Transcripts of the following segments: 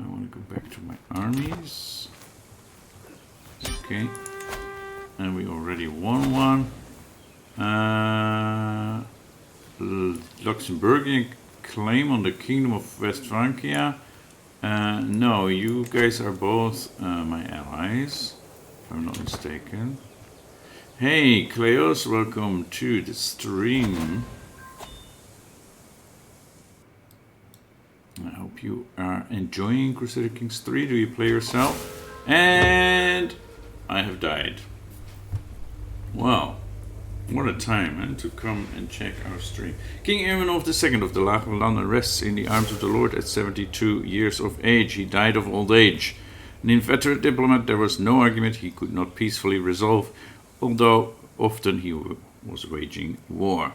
I want to go back to my armies. Okay. And we already won one. Luxembourgian claim on the Kingdom of West Francia. No, you guys are both my allies, if I'm not mistaken. Hey, Cleos, welcome to the stream. I hope you are enjoying Crusader Kings III. Do you play yourself? And I have died. Wow. What a time, to come and check our stream. King Ivanov II of the Lage Wéland rests in the arms of the Lord at 72 years of age. He died of old age. An inveterate diplomat, there was no argument he could not peacefully resolve, although often he was waging war.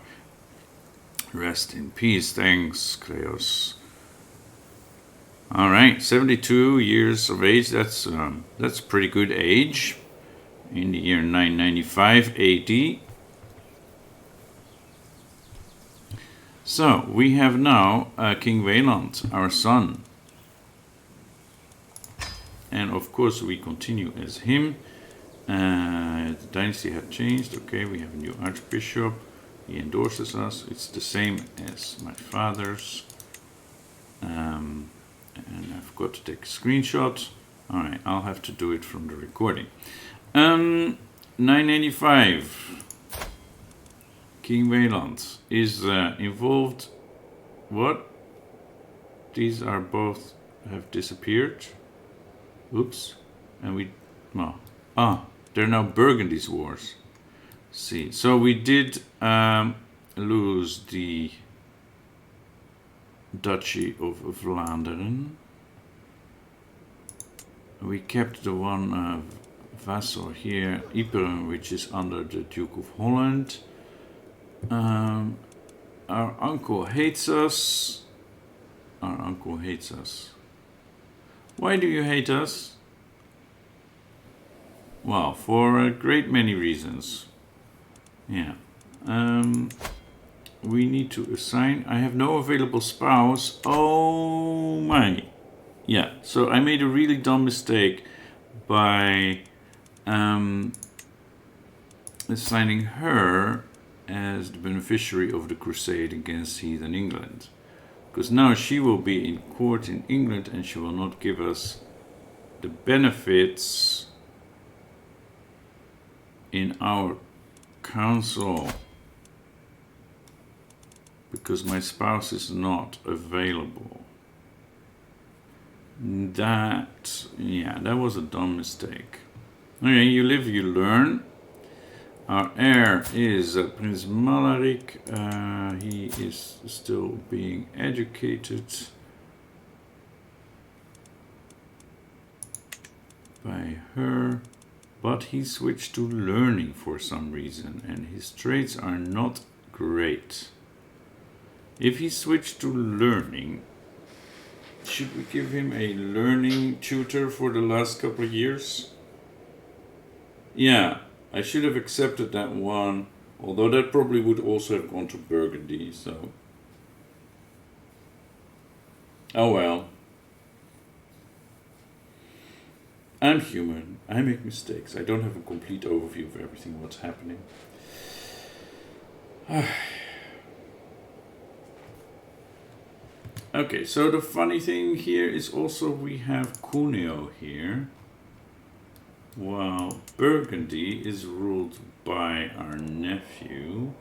Rest in peace. Thanks, Kleos. All right, 72 years of age. That's pretty good age. In the year 995 AD. So, we have now King Wéland, our son. And of course we continue as him. The dynasty had changed. Okay, we have a new archbishop. He endorses us. It's the same as my father's. And I've got to take a screenshot. Alright, I'll have to do it from the recording. 985. King Wéland is involved. What? These are both have disappeared. Oops. And we... well, they're now Burgundy's wars. See, so we did lose the Duchy of Vlaanderen. We kept the one vassal here, Ypres, which is under the Duke of Holland. Our uncle hates us. Our uncle hates us. Why do you hate us? Well, for a great many reasons. Yeah. We need to assign. I have no available spouse. Oh my. Yeah, so I made a really dumb mistake by assigning her as the beneficiary of the crusade against heathen England. Because now she will be in court in England and she will not give us the benefits in our council. Because my spouse is not available. That was a dumb mistake. Okay, you live, you learn. Our heir is Prince Malaric. He is still being educated by her, but he switched to learning for some reason, and his traits are not great. If he switched to learning, should we give him a learning tutor for the last couple of years? Yeah, I should have accepted that one, although that probably would also have gone to Burgundy, so... oh well. I'm human. I make mistakes. I don't have a complete overview of everything what's happening. Okay, so the funny thing here is also we have Cuneo here, while Burgundy is ruled by our nephew.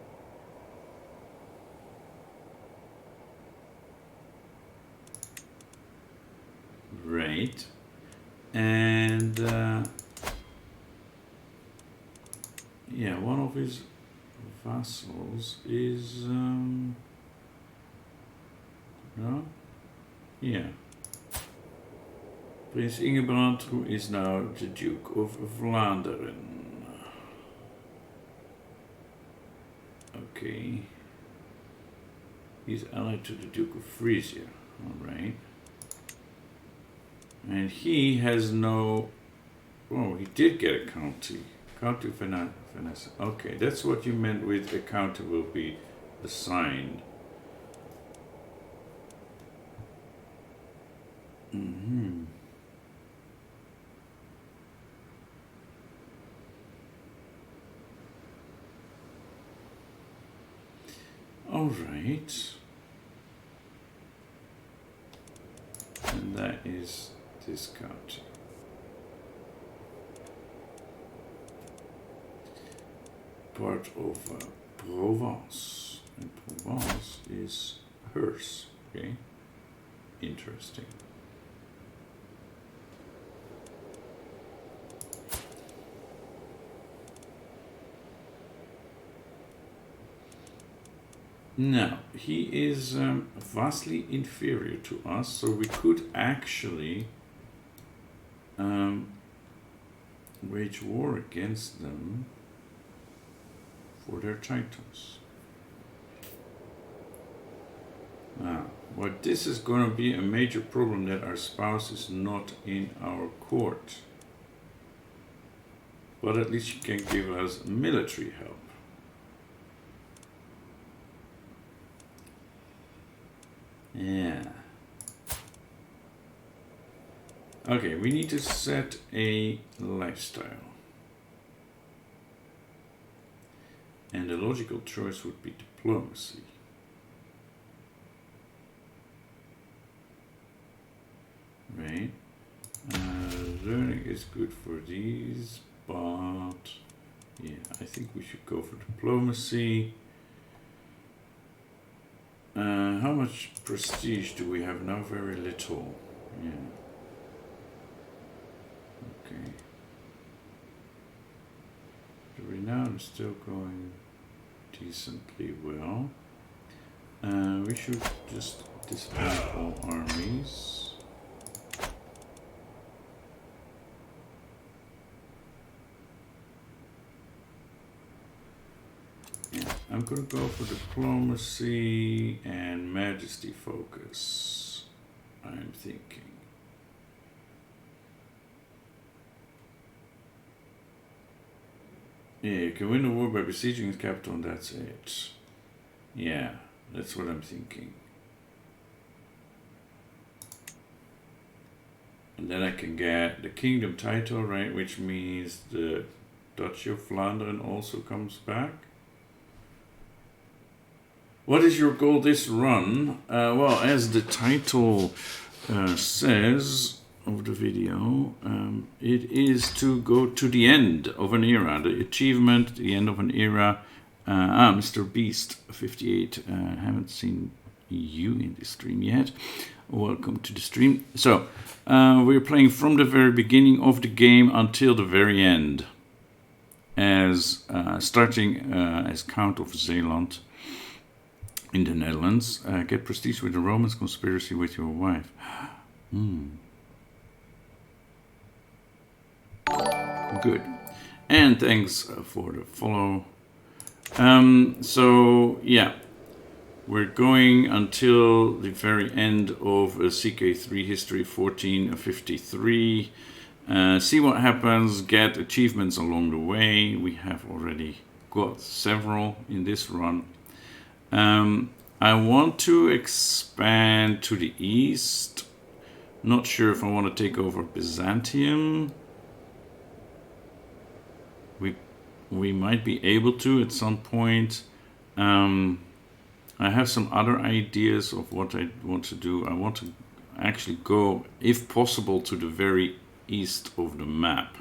Right. And yeah, one of his vassals is no? Yeah. Prince Ingebrand, who is now the Duke of Vlaanderen. Okay. He's allied to the Duke of Frisia. Alright. And he has no... oh, he did get a county. County Vanessa. Okay, that's what you meant with a county will be assigned. Mm-hmm. All right. And that is this county. Part of Provence. And Provence is hers. Okay. Interesting. Now, he is vastly inferior to us, so we could actually wage war against them for their titles. Now, but this is going to be a major problem, that our spouse is not in our court. But at least she can give us military help. Yeah. Okay, we need to set a lifestyle. And the logical choice would be diplomacy. Right. Learning is good for these, but yeah, I think we should go for diplomacy. How much prestige do we have now? Very little. Yeah. Okay. The renown is still going decently well. We should just disband all armies. I'm going to go for diplomacy and majesty focus, I'm thinking. Yeah, you can win the war by besieging the capital, and that's it. Yeah, that's what I'm thinking. And then I can get the kingdom title, right, which means the Duchy of Flanders also comes back. What is your goal this run? Well, as the title says of the video, it is to go to the end of an era. The achievement, the end of an era. Mr. Beast 58, haven't seen you in the stream yet. Welcome to the stream. So, we're playing from the very beginning of the game until the very end. As starting as Count of Zeeland. In the Netherlands, get prestige with the Romans, conspiracy with your wife. Good. And thanks for the follow. So, yeah. We're going until the very end of CK3 History 1453. See what happens, get achievements along the way. We have already got several in this run. I want to expand to the east. Not sure if I want to take over Byzantium. We might be able to at some point. I have some other ideas of what I want to do. I want to actually go, if possible, to the very east of the map.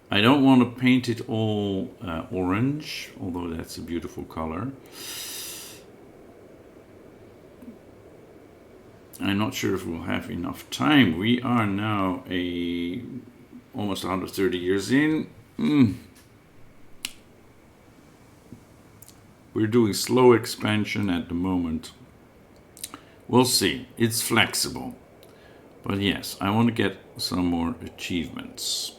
I don't want to paint it all orange, although that's a beautiful color. I'm not sure if we'll have enough time. We are now almost 130 years in. We're doing slow expansion at the moment. We'll see. It's flexible. But yes, I want to get some more achievements.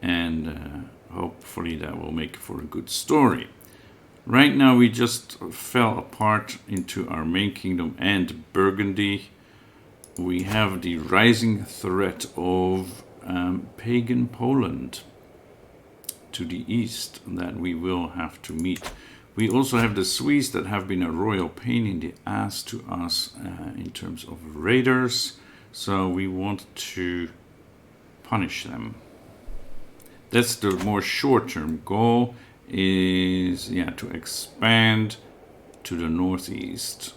And hopefully that will make for a good story. Right now we just fell apart into our main kingdom and Burgundy. We have the rising threat of pagan Poland to the east that we will have to meet. We also have the Swedes that have been a royal pain in the ass to us in terms of raiders. So we want to punish them. That's the more short-term goal. is, yeah, to expand to the northeast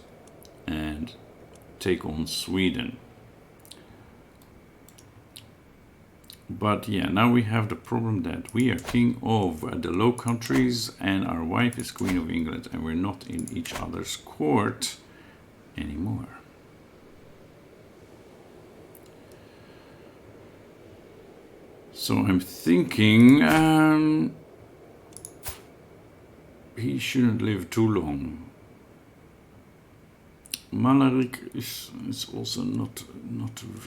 and take on Sweden. But yeah, now we have the problem that we are king of the Low Countries and our wife is Queen of England, and we're not in each other's court anymore. So I'm thinking he shouldn't live too long. Malaric is also not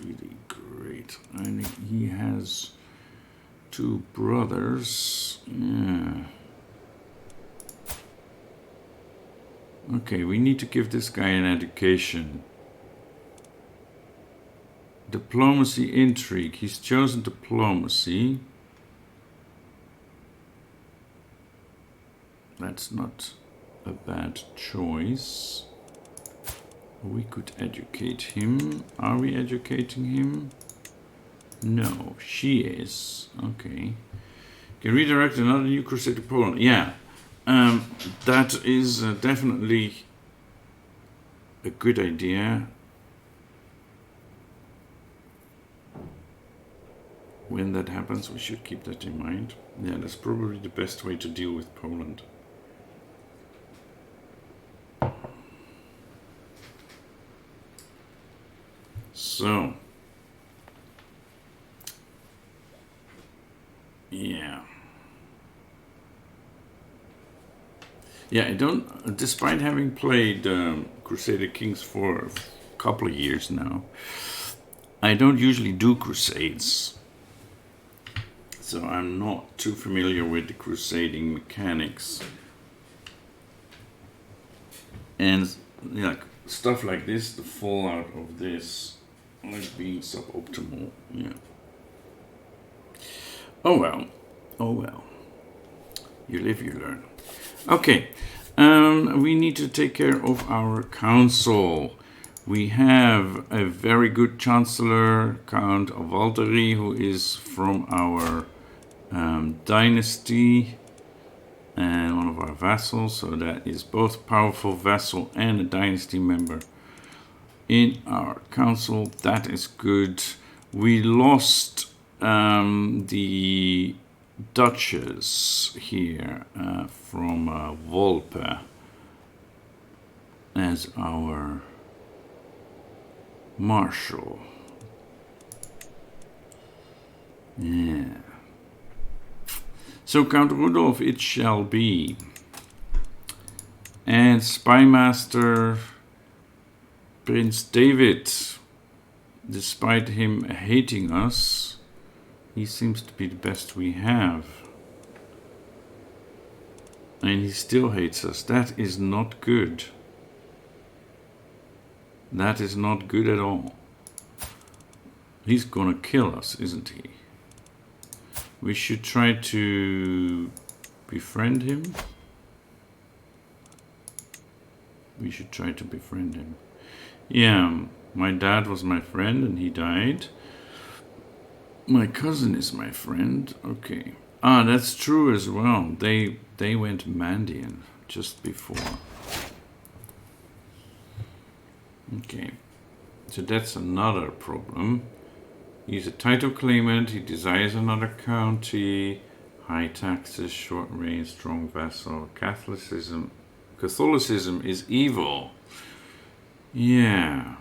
really great. I think he has 2 brothers. Yeah. Okay, we need to give this guy an education. Diplomacy, intrigue. He's chosen diplomacy. That's not a bad choice. We could educate him. Are we educating him? No, she is. Okay. Can redirect another new crusade to Poland. Yeah, that is definitely a good idea. When that happens, we should keep that in mind. Yeah, that's probably the best way to deal with Poland. So, yeah. Yeah, I don't, despite having played Crusader Kings for a couple of years now, I don't usually do crusades. So I'm not too familiar with the crusading mechanics. And yeah, stuff like this, the fallout of this, like being suboptimal, yeah. Oh well, oh well. You live, you learn. Okay, we need to take care of our council. We have a very good chancellor, Count of Valtteri, who is from our dynasty and one of our vassals. So that is both powerful vassal and a dynasty member in our council. That is good. We lost the Duchess here from Volpe as our marshal. Yeah. So Count Rudolf it shall be. And Spymaster Prince David, despite him hating us, he seems to be the best we have. And he still hates us. That is not good. That is not good at all. He's gonna kill us, isn't he? We should try to befriend him. We should try to befriend him. Yeah, my dad was my friend and he died. My cousin is my friend. Okay. Ah, that's true as well. They went Mandian just before. Okay. So that's another problem. He's a title claimant. He desires another county. High taxes, short reign, strong vassal. Catholicism is evil. Yeah.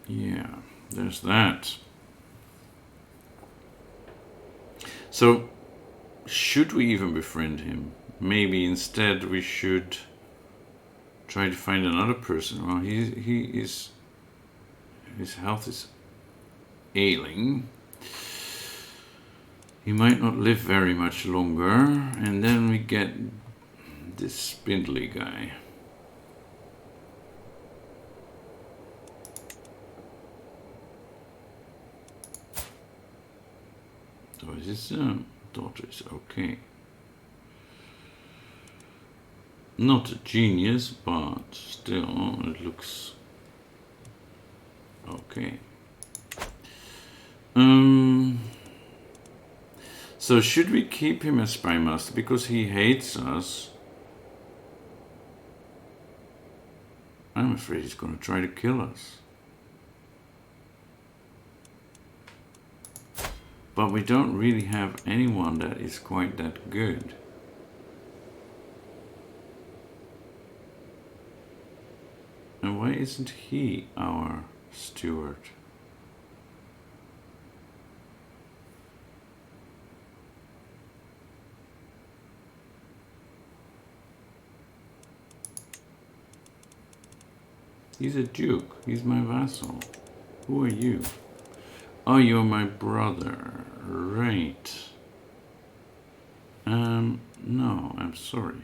Yeah, there's that. So, should we even befriend him? Maybe instead we should try to find another person. Well, his health is ailing. He might not live very much longer. And then we get this spindly guy. So his daughter is okay. Not a genius, but still it looks okay. So should we keep him as spy master because he hates us? I'm afraid he's going to try to kill us. But we don't really have anyone that is quite that good. And why isn't he our steward? He's a duke. He's my vassal. Who are you? Oh, you're my brother. Right. No, I'm sorry.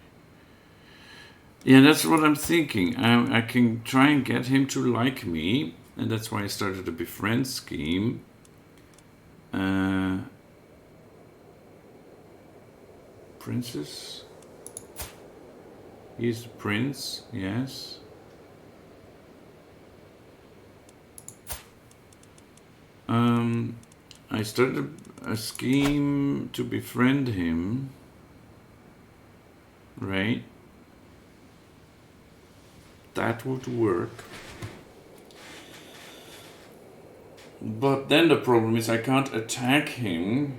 Yeah, that's what I'm thinking. I can try and get him to like me, and that's why I started a befriend scheme. Princess? He's the prince, yes. I started a scheme to befriend him, right? That would work. But then the problem is I can't attack him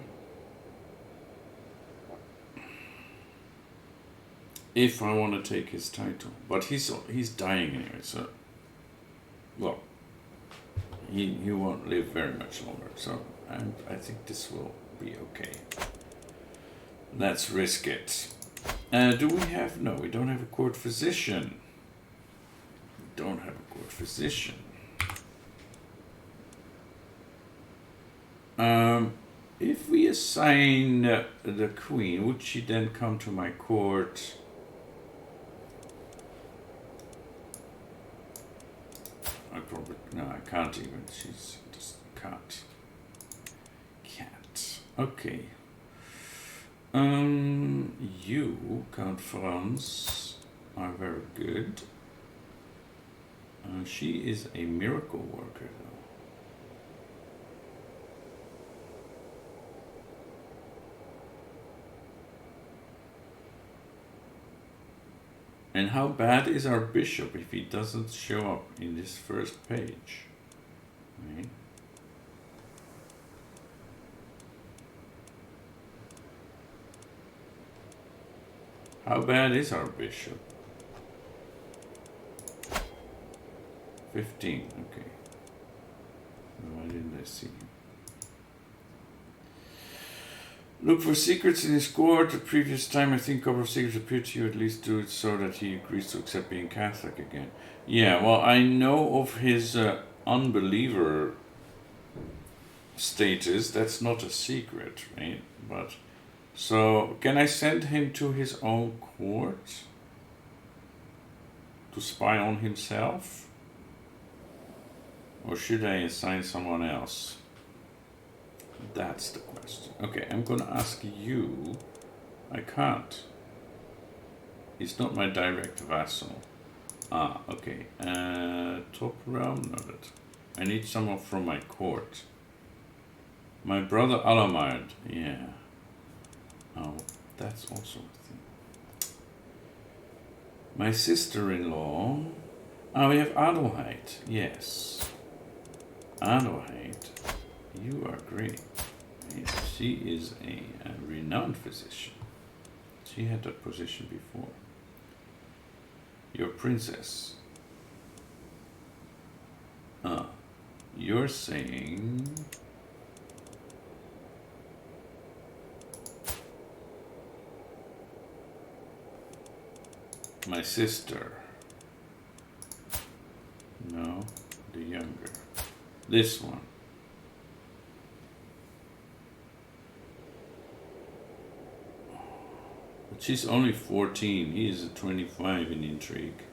if I want to take his title. But he's dying anyway, so well, he won't live very much longer. So I think this will be okay. Let's risk it. Do we have? No, we don't have a court physician. We don't have a court physician. If we assign the queen, would she then come to my court? I probably no, I can't even. She's just can't. Okay. You, Count Franz, are very good. She is a miracle worker, though. And how bad is our bishop if he doesn't show up in this first page? Right? How bad is our bishop? 15, okay. Why didn't I see him? Look for secrets in his court. The previous time I think a couple of secrets appeared to you, at least do it so that he agrees to accept being Catholic again. Yeah, well, I know of his unbeliever status. That's not a secret, right? But so can I send him to his own court to spy on himself? Or should I assign someone else? That's the question. Okay, I'm gonna ask you. I can't. He's not my direct vassal. Ah, okay. Top realm? No, that. I need someone from my court. My brother Alamard. Yeah. Oh, that's also a thing. My sister-in-law. Oh, we have Adelheid. Yes. Adelheid. You are great. She is a renowned physician. She had that position before. Your princess. You're saying... My sister. No, the younger. This one. But she's only 14. He is a 25 in intrigue.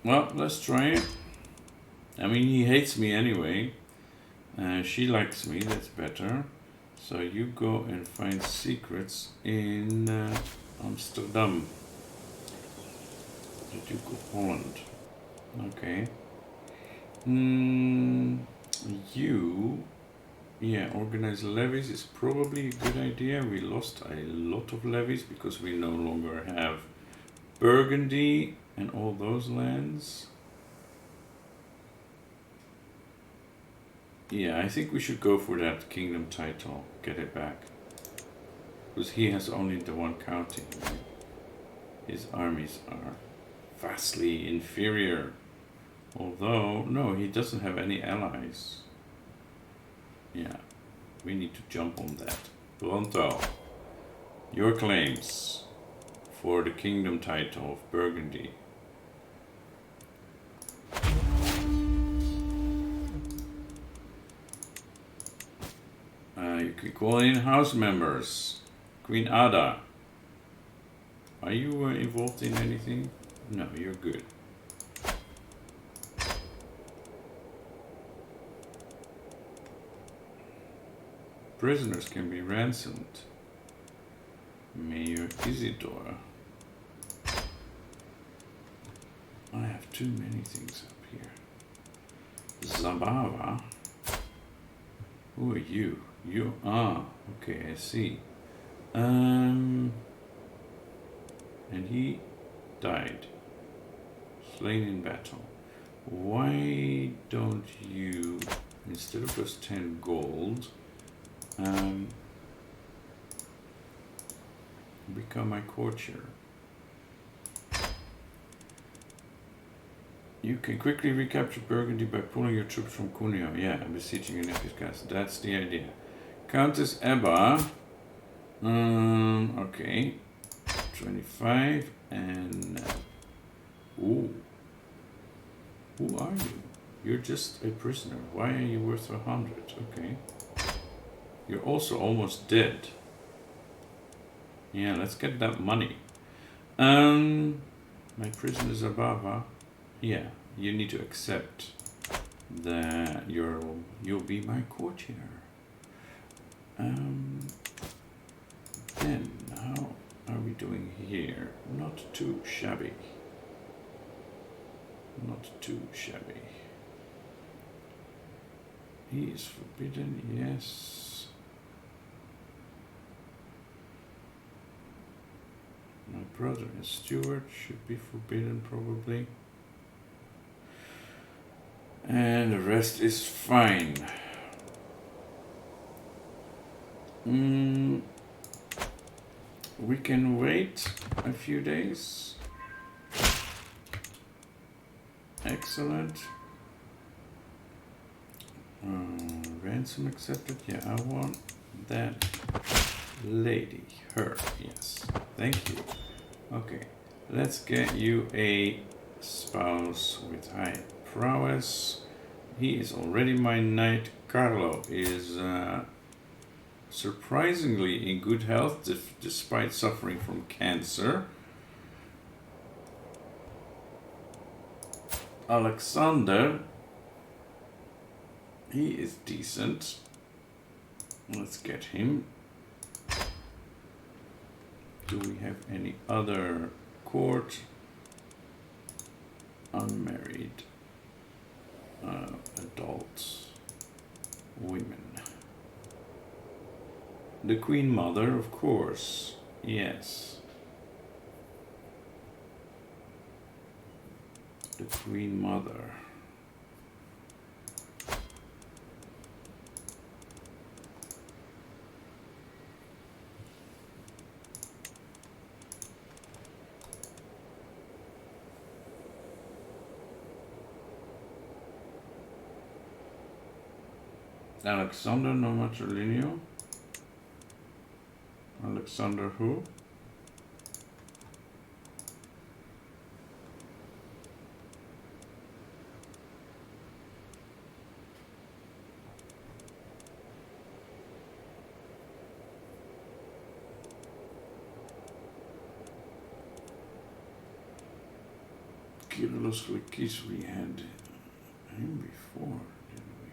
Well, let's try it. I mean, he hates me anyway. She likes me, that's better. So you go and find secrets in Amsterdam. The Duke of Holland. Okay. You... Yeah, organize levies is probably a good idea. We lost a lot of levies because we no longer have Burgundy and all those lands. Yeah, I think we should go for that kingdom title, get it back. Because he has only the one county. Right? His armies are vastly inferior. Although, no, he doesn't have any allies. Yeah, we need to jump on that. Pronto. Your claims for the kingdom title of Burgundy. You can call in house members. Queen Ada. Are you involved in anything? No, you're good. Prisoners can be ransomed. Mayor Isidore. I have too many things up here. Zabava. Who are you? You are. Okay, I see. And he died. Slain in battle. Why don't you, instead of those 10 gold, become my courtier? You can quickly recapture Burgundy by pulling your troops from Cuneo. Yeah, and besieging your nephew's castle. That's the idea. Countess Ebba. Okay. 25 and... ooh. Who are you? You're just a prisoner. Why are you worth 100? Okay. You're also almost dead. Yeah, let's get that money. My prison is Abava. Yeah, you need to accept that you'll be my courtier. Then how are we doing here? Not too shabby. Not too shabby. He is forbidden, yes. My brother and Stuart should be forbidden probably. And the rest is fine. We can wait a few days. Excellent. Ransom accepted. Yeah, I want that lady. Her. Yes. Thank you. Okay. Let's get you a spouse with high prowess. He is already my knight. Carlo is surprisingly in good health despite suffering from cancer. Alexander, he is decent. Let's get him. Do we have any other court? Unmarried adult women. The Queen Mother, of course. Yes. The Queen Mother. Alexander no matrilineal. Alexander who? Kyrillos Lekis, we had him before, didn't we?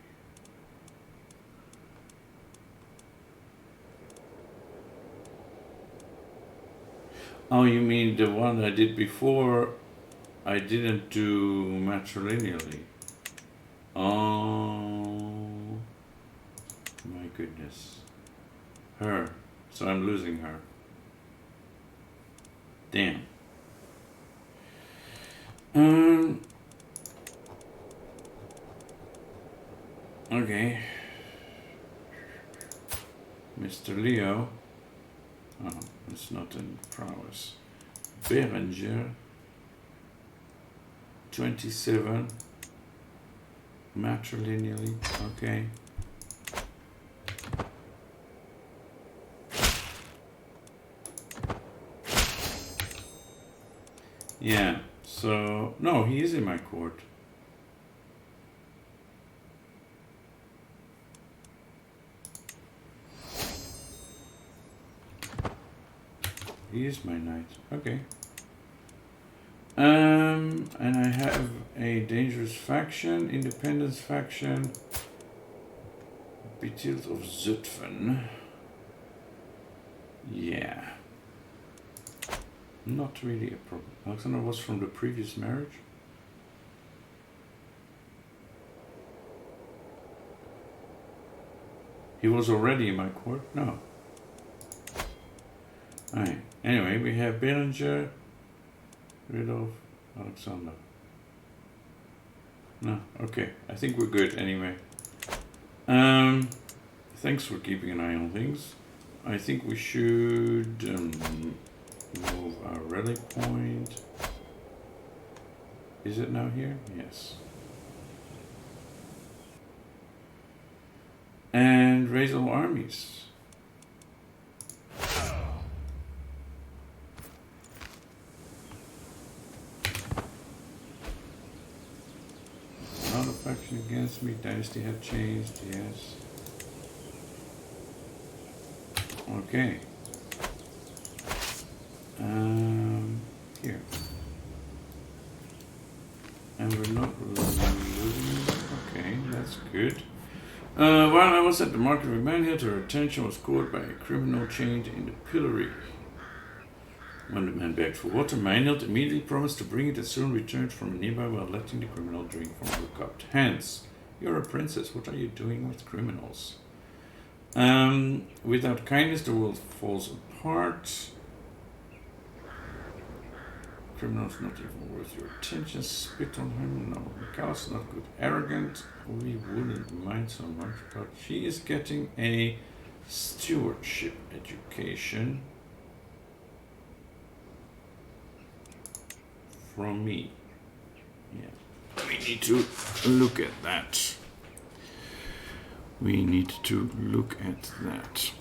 Oh, you mean the one I did before? I didn't do matrilineally. Oh my goodness. Her. So I'm losing her. Damn. Okay. Mr. Leo. Oh, it's not in prowess. Berenger. 27. Matrilineally. Okay. Yeah, so no, he is in my court. He is my knight. Okay. And I have a dangerous faction, independence faction, Betrothed of Zutphen. Yeah. Not really a problem. Alexander was from the previous marriage. He was already in my court? No. Alright. Anyway, we have Berenger, Rudolf, Alexander. No, okay. I think we're good anyway. Thanks for keeping an eye on things. I think we should move our rally point. Is it now here? Yes. And raise all armies. Another faction against me. Dynasty had changed. Yes. Okay. Here. And we're not losing. Okay, that's good. While I was at the market with Manhill, her attention was caught by a criminal chained in the pillory. When the man begged for water, Meinhild immediately promised to bring it and soon returned from nearby while letting the criminal drink from her cupped hands. You're a princess, what are you doing with criminals? Without kindness, the world falls apart. Criminal's not even worth your attention. Spit on him. No, Mikhail's not good. Arrogant. We wouldn't mind so much, but she is getting a stewardship education from me. Yeah, we need to look at that. We need to look at that.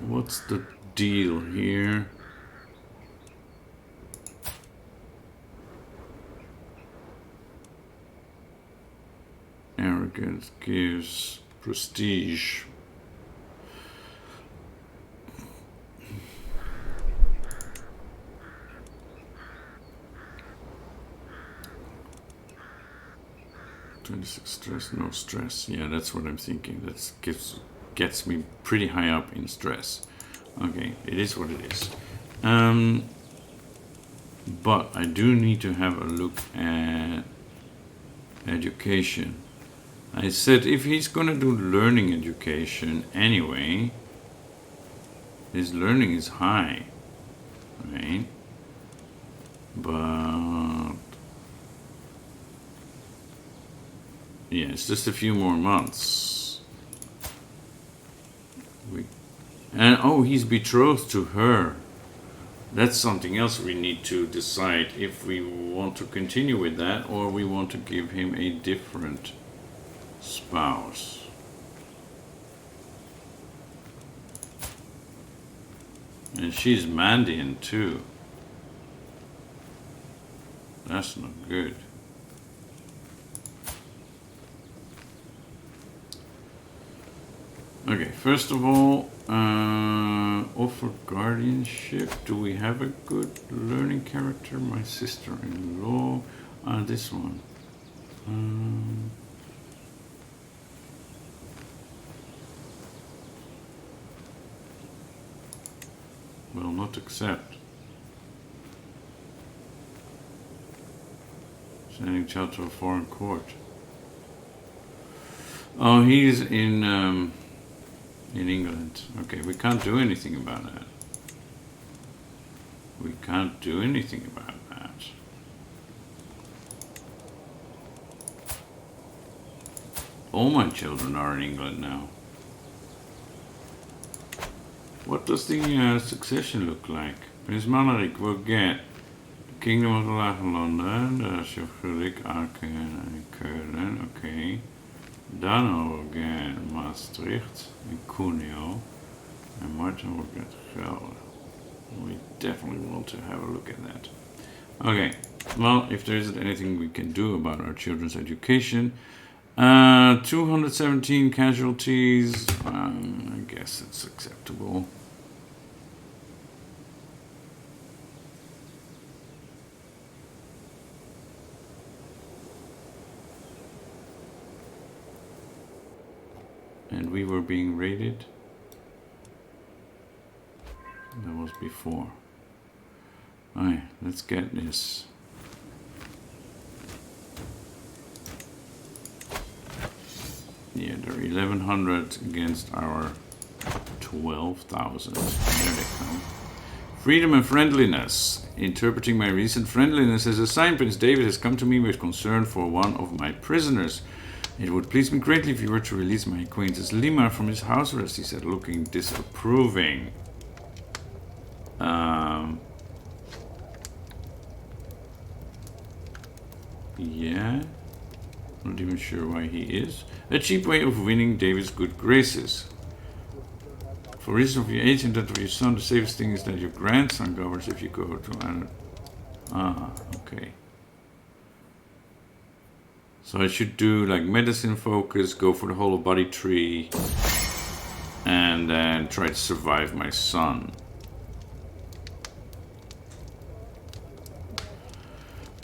What's the deal here? Arrogance gives prestige. Stress, no stress. Yeah, that's what I'm thinking. That gets me pretty high up in stress. Okay, it is what it is. But I do need to have a look at education. I said if he's gonna do learning education anyway, his learning is high, right? But yeah, it's just a few more months. And oh, he's betrothed to her. That's something else we need to decide if we want to continue with that or we want to give him a different spouse. And she's Mandian too. That's not good. Okay, first of all, offer guardianship. Do we have a good learning character? My sister-in-law. This one. Will not accept. Sending child to a foreign court. Oh, he's in England. Okay, we can't do anything about that. We can't do anything about that. All my children are in England now. What does the succession look like? Prince Malaric will get the Kingdom of the Lage Landen, the Sjochelijk, Aachen and Keulen, okay. Dan will get Maastricht and Cuneo, and Martin will get Gelre. We definitely want to have a look at that. Okay, well, if there isn't anything we can do about our children's education, 217 casualties, I guess it's acceptable. And we were being raided. That was before. Alright, let's get this. Yeah, they're 1100 against our 12,000. There they come. Freedom and friendliness. Interpreting my recent friendliness as a sign, Prince David has come to me with concern for one of my prisoners. It would please me greatly if you were to release my acquaintance Lima from his house arrest, he said, looking disapproving. Yeah. Not even sure why he is. A cheap way of winning David's good graces. For reason of your age and that of your son, the safest thing is that your grandson governs if you go to... okay. So I should do like medicine focus, go for the whole body tree, and then try to survive my son.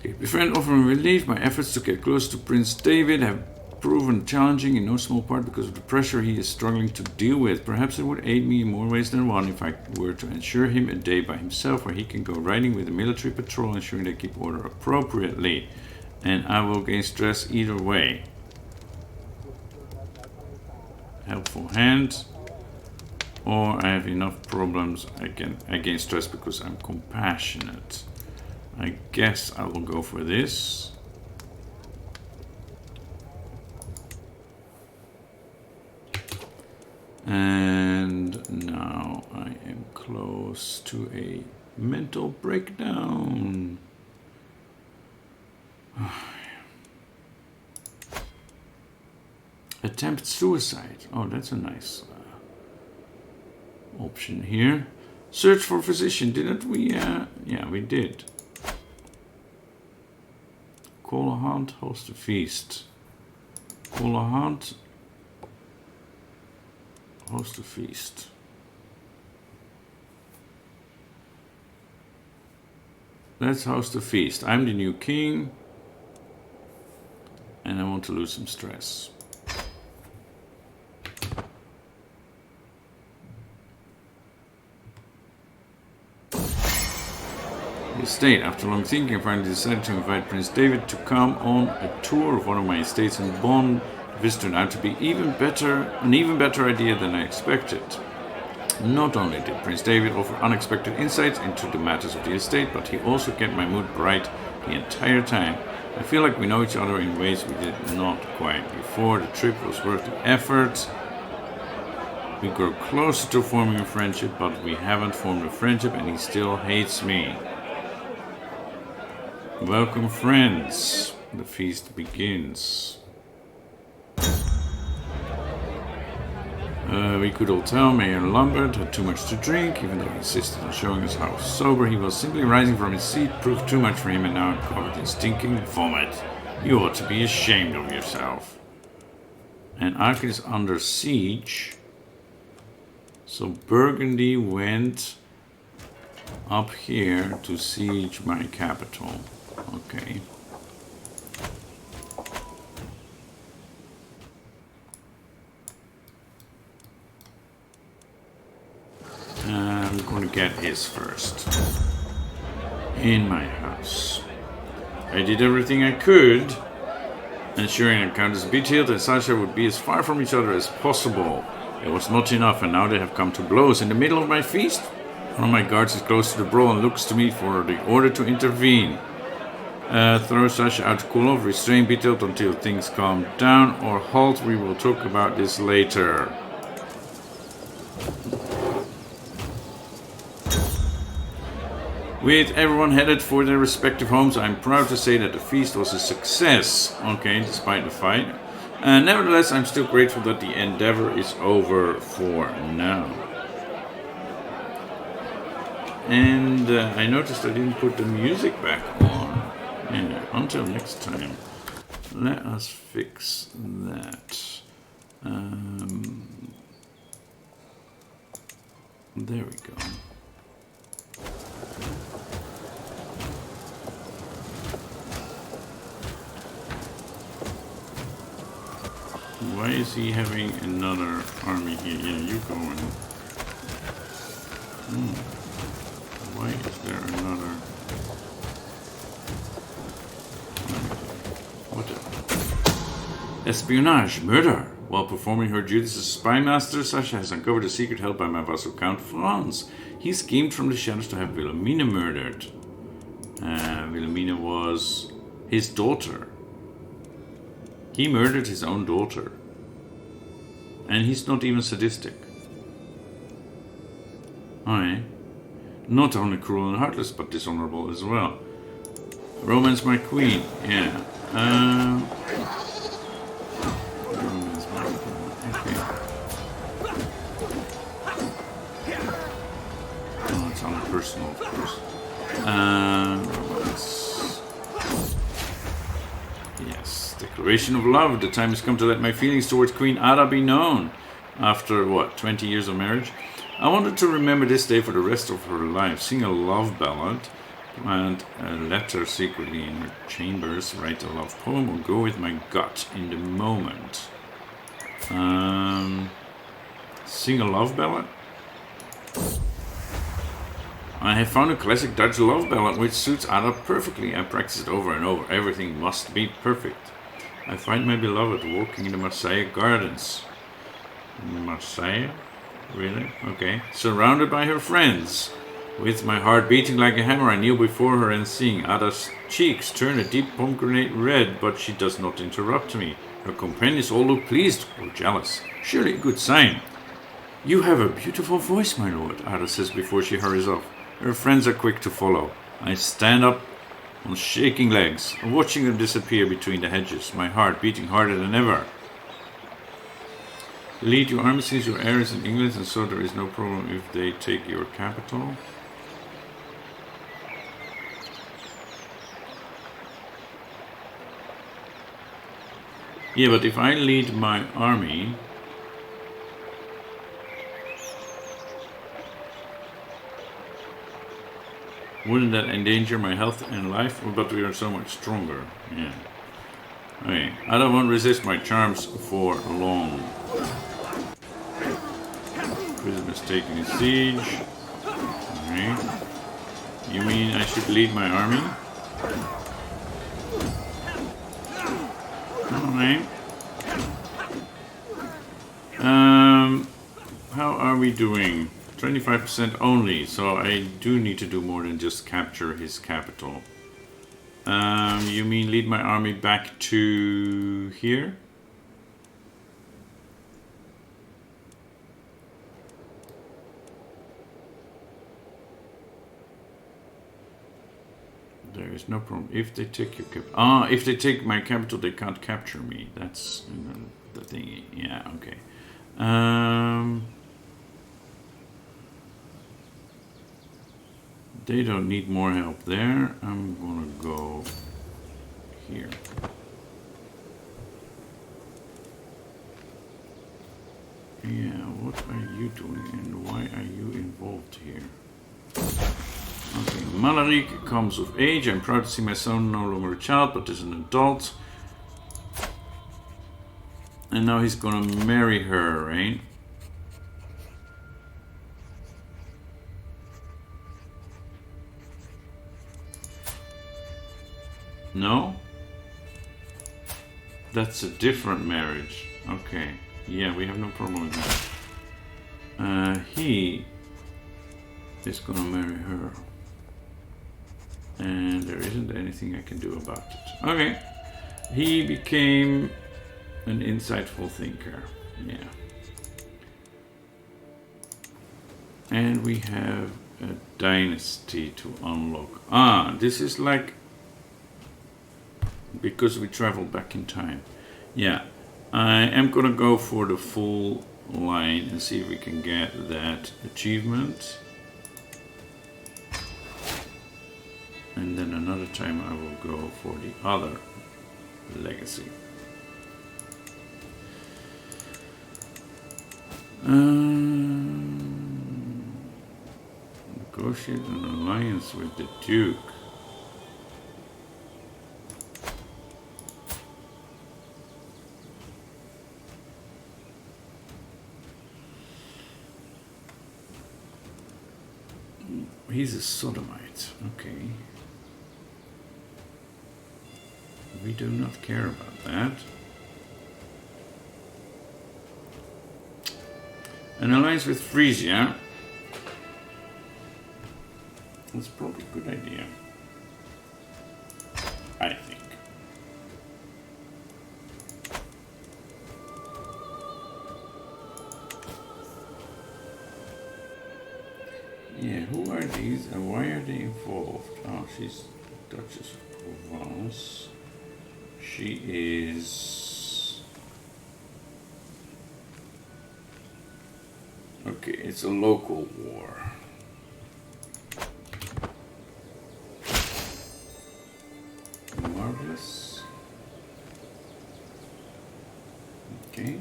Okay, befriend offering relief. My efforts to get close to Prince David have proven challenging in no small part because of the pressure he is struggling to deal with. Perhaps it would aid me in more ways than one if I were to ensure him a day by himself where he can go riding with a military patrol, ensuring they keep order appropriately. And I will gain stress either way. Helpful hand. Or I have enough problems, I gain stress because I'm compassionate. I guess I will go for this. And now I am close to a mental breakdown. Attempt suicide. Oh, that's a nice option here. Search for physician. Didn't we? Yeah, we did. Call a hunt, host a feast. Call a hunt, host a feast. Let's host a feast. I'm the new king. And I want to lose some stress. The estate. After long thinking, I finally decided to invite Prince David to come on a tour of one of my estates in Bonn. This turned out to be an even better idea than I expected. Not only did Prince David offer unexpected insights into the matters of the estate, but he also kept my mood bright the entire time. I feel like we know each other in ways we did not quite before. The trip was worth the effort. We grow closer to forming a friendship, but we haven't formed a friendship and he still hates me. Welcome, friends. The feast begins. We could all tell Mayor Lambert had too much to drink, even though he insisted on showing us how sober he was. Simply rising from his seat proved too much for him, and now I'm covered in stinking vomit. You ought to be ashamed of yourself. And Aachen is under siege. So Burgundy went up here to siege my capital. Okay. I'm going to get his first. In my house. I did everything I could, ensuring that Countess Beethild and Sasha would be as far from each other as possible. It was not enough, and now they have come to blows. In the middle of my feast, one of my guards is close to the brawl and looks to me for the order to intervene. Throw Sasha out to cool off, restrain Beethild until things calm down, or halt. We will talk about this later. With everyone headed for their respective homes, I'm proud to say that the feast was a success. Okay, despite the fight. Nevertheless, I'm still grateful that the endeavor is over for now. And I noticed I didn't put the music back on. Yeah, until next time. Let us fix that. There we go. Why is he having another army here? Yeah, you go in. Why is there another? What? Espionage, murder. While performing her duties as a spy master, Sasha has uncovered a secret held by my vassal Count Franz. He schemed from the shadows to have Wilhelmina murdered. Wilhelmina was his daughter. He murdered his own daughter. And he's not even sadistic. Aye. Not only cruel and heartless, but dishonorable as well. Romance my queen. Yeah. Romance my queen. Okay. Oh, it's unpersonal, of course. Romance. Yes. Declaration of love. The time has come to let my feelings towards Queen Ada be known. After, 20 years of marriage? I wanted to remember this day for the rest of her life. Sing a love ballad, plant a letter secretly in her chambers, write a love poem, or go with my gut in the moment. Sing a love ballad? I have found a classic Dutch love ballad which suits Ada perfectly. I practice it over and over. Everything must be perfect. I find my beloved walking in the Marseille gardens. Marseille? Really? Okay. Surrounded by her friends. With my heart beating like a hammer, I kneel before her and sing. Ada's cheeks turn a deep pomegranate red, but she does not interrupt me. Her companions all look pleased or jealous. Surely a good sign. You have a beautiful voice, my lord, Ada says before she hurries off. Her friends are quick to follow. I stand up on shaking legs, watching her disappear between the hedges, my heart beating harder than ever. Lead your army since your heir is in England, and so there is no problem if they take your capital. Yeah, but if I lead my army... Wouldn't that endanger my health and life? But we are so much stronger. Yeah. Okay. I don't want to resist my charms for long. Prisoners taken in siege. Okay. You mean I should lead my army? Alright. How are we doing? 25% only, so I do need to do more than just capture his capital. You mean lead my army back to here? There is no problem. If they take your capital... if they take my capital, they can't capture me. That's the thing. Yeah, okay. They don't need more help there. I'm gonna go here. Yeah, what are you doing and why are you involved here? Okay, Malaric comes of age. I'm proud to see my son no longer a child, but is an adult. And now he's gonna marry her, right? No? That's a different marriage. Okay. Yeah, we have no problem with that. He is gonna marry her. And there isn't anything I can do about it. Okay. He became an insightful thinker. Yeah. And we have a dynasty to unlock. Ah, this is like because we travel back in time. Yeah. I am gonna go for the full line and see if we can get that achievement. And then another time I will go for the other legacy. Negotiate an alliance with the Duke. He's a sodomite. Okay. We do not care about that. An alliance with Frisia. That's probably a good idea. I think. Yeah, who are these and why are they involved? Oh, she's Duchess of Provence. She is... Okay, it's a local war. Marvelous. Okay,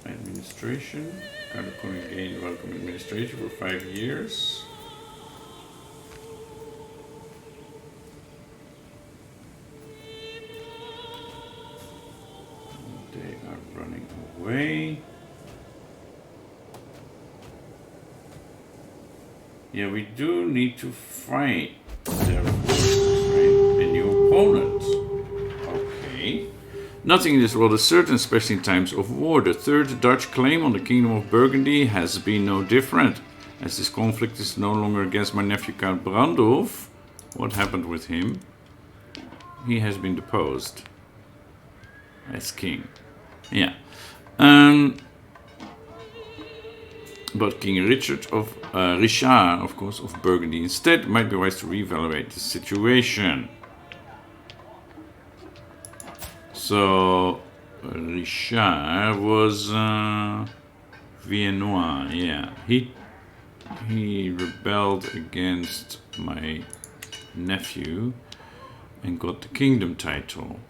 administration. Cardicon gained welcome administration for 5 years. They are running away. Yeah, we do need to fight their forces, right? A new opponent. Okay. Nothing in this world is certain, especially in times of war. The third Dutch claim on the Kingdom of Burgundy has been no different. As this conflict is no longer against my nephew Count Brandolf, what happened with him? He has been deposed as king. Yeah. But King Richard of course, of Burgundy instead, might be wise to reevaluate the situation. So Richard was Viennois, yeah. He rebelled against my nephew and got the kingdom title.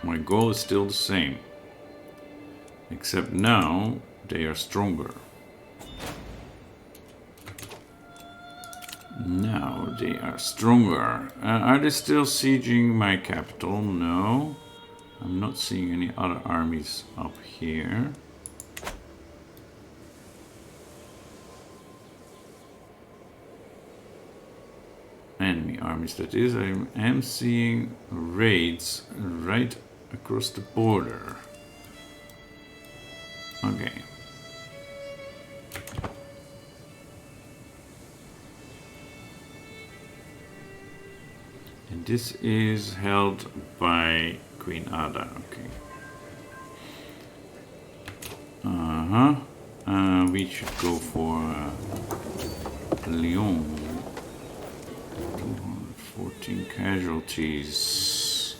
My goal is still the same, except now they are stronger. Now they are stronger. Are they still sieging my capital? No. I'm not seeing any other armies up here. Enemy armies, that is. I am seeing raids right across the border. Okay. And this is held by Queen Ada. Okay. We should go for Lyon. 214 casualties.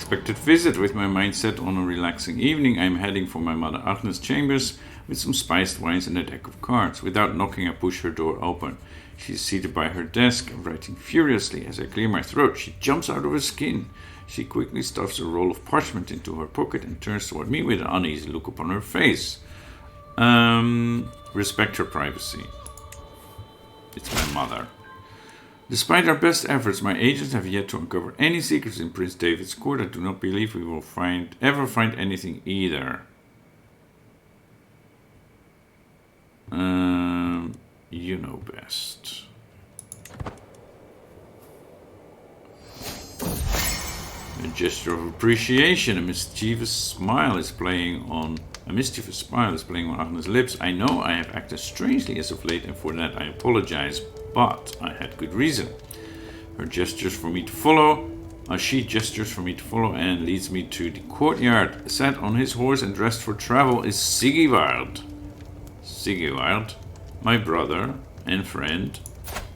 unexpected visit. With my mind set on a relaxing evening, I am heading for my mother Agnes' chambers with some spiced wines and a deck of cards. Without knocking, I push her door open. She is seated by her desk, writing furiously. As I clear my throat, she jumps out of her skin. She quickly stuffs a roll of parchment into her pocket and turns toward me with an uneasy look upon her face. Respect her privacy. It's my mother. Despite our best efforts, my agents have yet to uncover any secrets in Prince David's court. I do not believe we will ever find anything either. You know best. A gesture of appreciation. A mischievous smile is playing on Agnes' lips. I know I have acted strangely as of late, and for that I apologize, but I had good reason. She gestures for me to follow and leads me to the courtyard. Sat on his horse and dressed for travel is Sigivard. Sigivard, my brother and friend.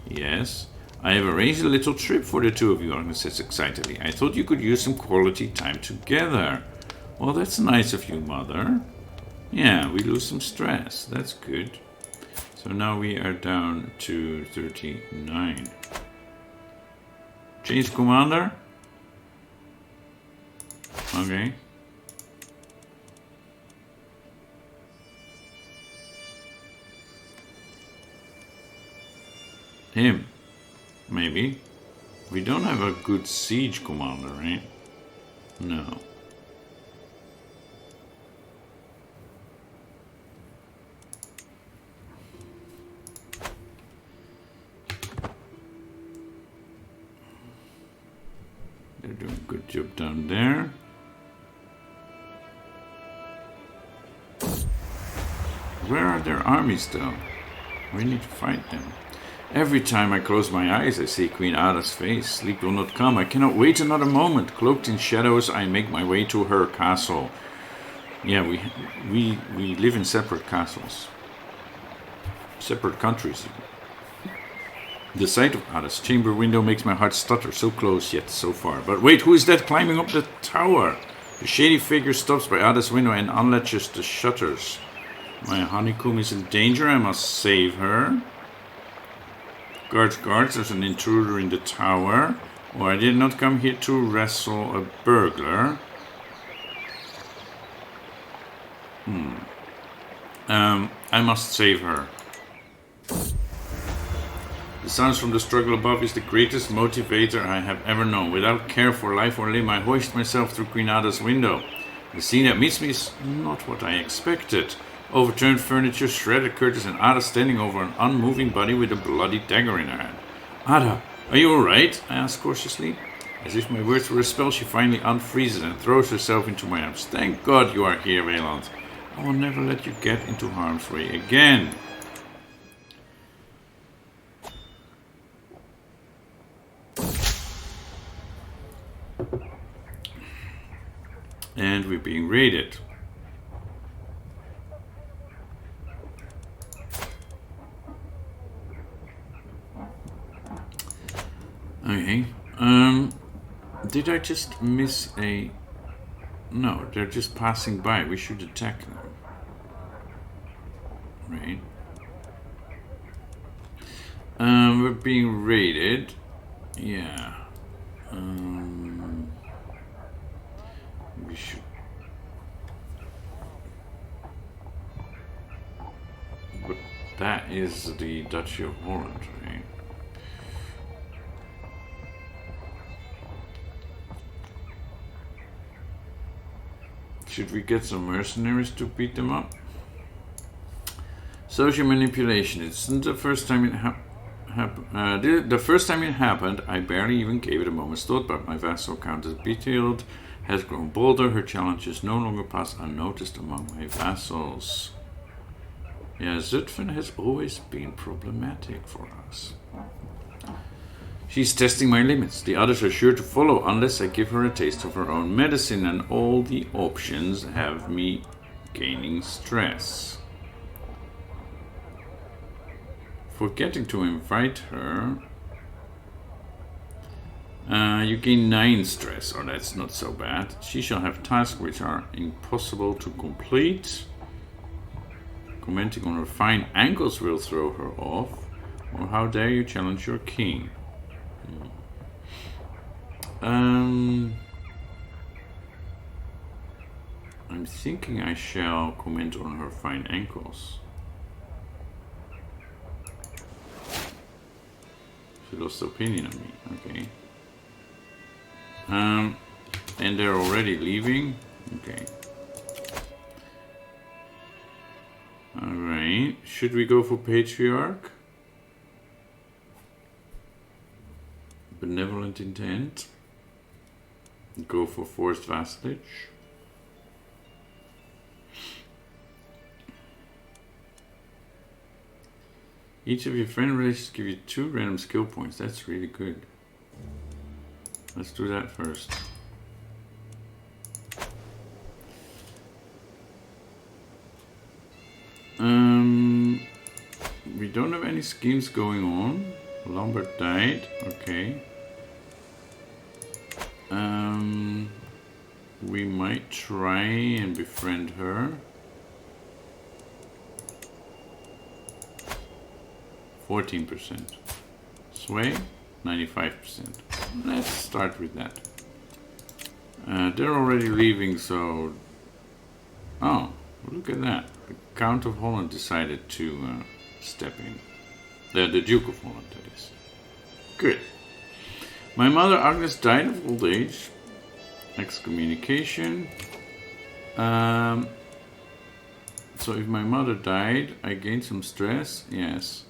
Yes, I have arranged a little trip for the two of you, Agnes says excitedly. I thought you could use some quality time together. Well, that's nice of you, Mother. Yeah, we lose some stress. That's good. So now we are down to 39. Change commander? Okay. Him. Maybe. We don't have a good siege commander, right? No. They're doing a good job down there. Where are their armies though? We need to fight them. Every time I close my eyes, I see Queen Ada's face. Sleep will not come. I cannot wait another moment. Cloaked in shadows, I make my way to her castle. Yeah, we live in separate castles. Separate countries. The sight of Ada's chamber window makes my heart stutter. So close, yet so far. But wait, who is that climbing up the tower? The shady figure stops by Ada's window and unlatches the shutters. My honeycomb is in danger. I must save her. Guards, there's an intruder in the tower. Oh, I did not come here to wrestle a burglar. I must save her. The sounds from the struggle above is the greatest motivator I have ever known. Without care for life or limb, I hoist myself through Queen Ada's window. The scene that meets me is not what I expected. Overturned furniture, shredded curtains, and Ada standing over an unmoving body with a bloody dagger in her hand. Ada, are you alright? I ask cautiously. As if my words were a spell, she finally unfreezes and throws herself into my arms. Thank God you are here, Wéland. I will never let you get into harm's way again. And we're being raided. Okay. Did I just miss a... No, they're just passing by. We should attack them. Right. We're being raided. Yeah. We should... But that is the Duchy of Holland, right? Should we get some mercenaries to beat them up? Social manipulation. It's the first time it happened. The first time it happened, I barely even gave it a moment's thought, but my vassal Countess Beethild has grown bolder. Her challenges no longer pass unnoticed among my vassals. Yeah, Zutphen has always been problematic for us. She's testing my limits. The others are sure to follow unless I give her a taste of her own medicine, and all the options have me gaining stress. Forgetting to invite her. You gain 9 stress. Oh, that's not so bad. She shall have tasks which are impossible to complete. Commenting on her fine ankles will throw her off. Or how dare you challenge your king? I'm thinking I shall comment on her fine ankles. She lost opinion of me. Okay. And they're already leaving. Okay. Alright. Should we go for patriarch? Benevolent intent. Go for forced vassalage. Each of your friend relations give you 2 random skill points. That's really good. Let's do that first. We don't have any schemes going on. Lambert died. Okay. We might try and befriend her. 14%. Sway, 95%. Let's start with that. They're already leaving, so... Oh, look at that. The Count of Holland decided to step in. The Duke of Holland, that is. Good. My mother Agnes died of old age. Excommunication. So if my mother died, I gained some stress. Yes.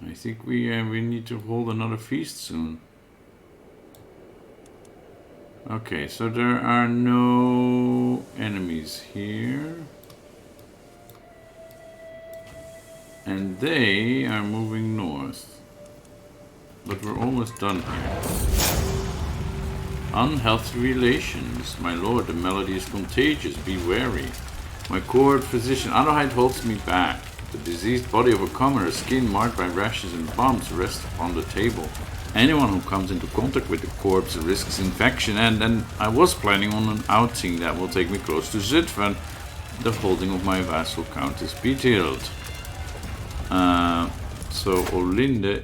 I think we need to hold another feast soon. Okay, so there are no enemies here. And they are moving north. But we're almost done here. Unhealthy relations. My lord, the malady is contagious. Be wary. My court physician Adelheid holds me back. The diseased body of a commoner, skin marked by rashes and bumps, rests upon the table. Anyone who comes into contact with the corpse risks infection, and then I was planning on an outing that will take me close to Zutphen. The holding of my vassal Countess Beethild. So Olinde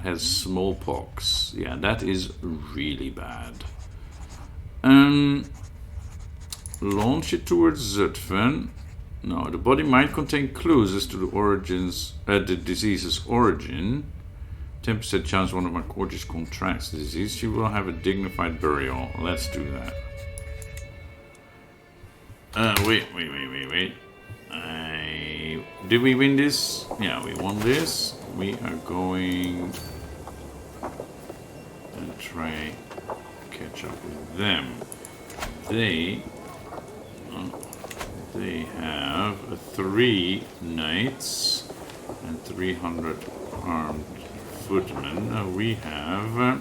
has smallpox. Yeah, that is really bad. Launch it towards Zutphen. No, the body might contain clues as to the disease's origin. 10% chance one of my courtiers contracts the disease. She will have a dignified burial. Let's do that. Wait. Did we win this? Yeah, we won this. We are going and try catch up with them. They have 3 knights and 300 armed footmen. We have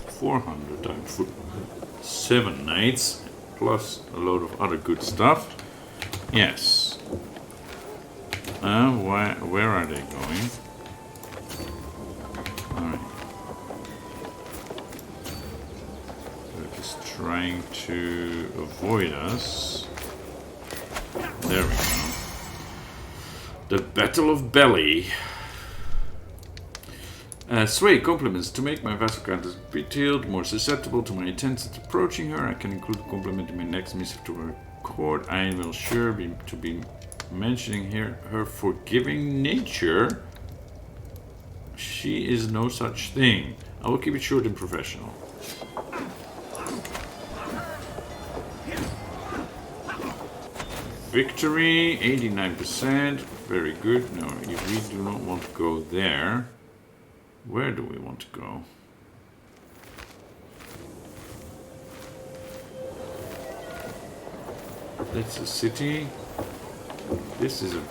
400 armed footmen, 7 knights, plus a load of other good stuff. Yes. Where are they going? Alright. They're just trying to avoid us. There we go. The Battle of Belly. Sway compliments. To make my vassal Countess Beethild more susceptible to my attempts at approaching her, I can include a compliment in my next missive to her court. I will sure be mentioning here her forgiving nature. She is no such thing. I will keep it short and professional. Victory, 89%. Very good. No, we do not want to go there. Where do we want to go? That's a city. This is a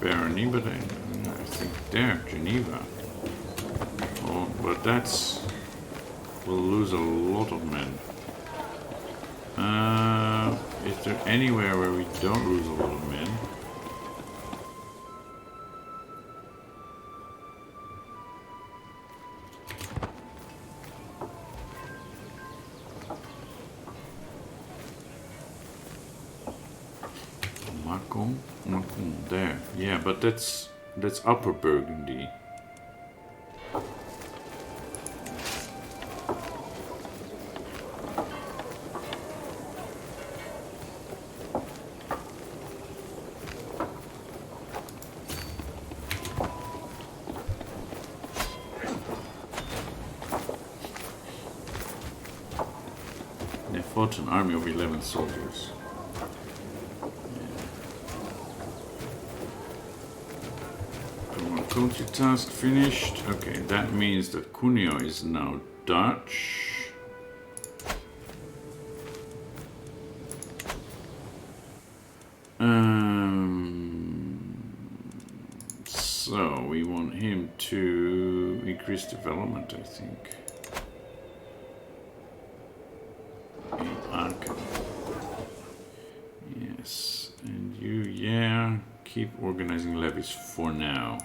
barony, but I think there, Geneva. Oh, but that's... We'll lose a lot of men. Is there anywhere where we don't lose a lot of men? There. Yeah, but that's Upper Burgundy. They fought an army of 11 soldiers. Country task finished. Okay, that means that Cuneo is now Dutch. So we want him to increase development, I think. In Aachen. Yes, and you, yeah, keep organizing levies for now.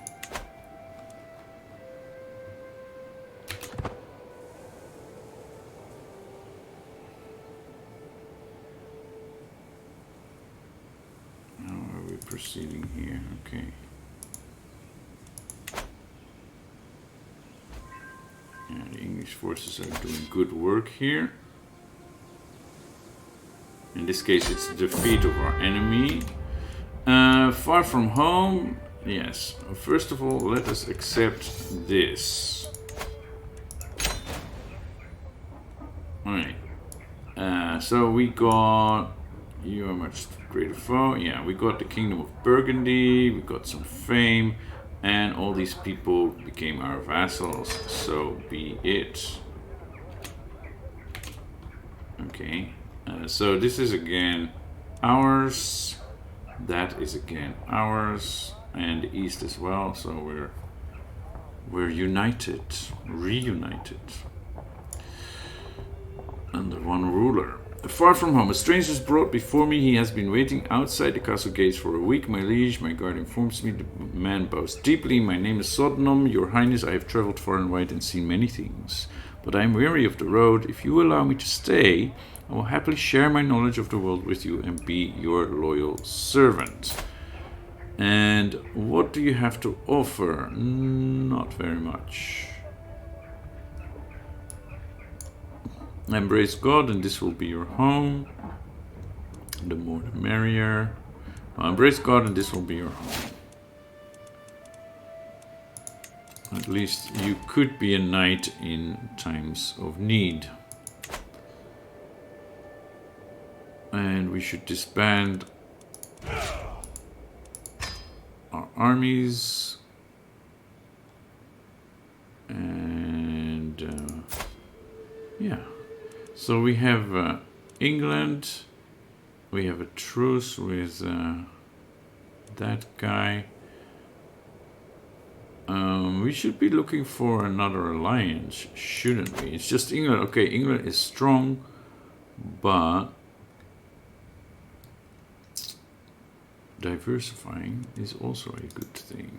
Proceeding here, okay. Yeah, the English forces are doing good work here. In this case, it's the defeat of our enemy. Far from home, yes. First of all, let us accept this. Alright. So we got... You are much greater foe. Yeah, we got the Kingdom of Burgundy, we got some fame, and all these people became our vassals, so be it. Okay, so this is again ours, that is again ours, and the East as well, so we're united, reunited, under one ruler. Far from home, a stranger is brought before me. He has been waiting outside the castle gates for a week, my liege. My guard informs me the man bows deeply. My name is Sodnom. Your Highness, I have traveled far and wide and seen many things. But I am weary of the road. If you allow me to stay, I will happily share my knowledge of the world with you and be your loyal servant. And what do you have to offer? Not very much. Embrace God, and this will be your home. The more the merrier. Embrace God, and this will be your home. At least you could be a knight in times of need. And we should disband our armies. And yeah. So we have England, we have a truce with that guy. We should be looking for another alliance, shouldn't we? It's just England. Okay, England is strong, but diversifying is also a good thing.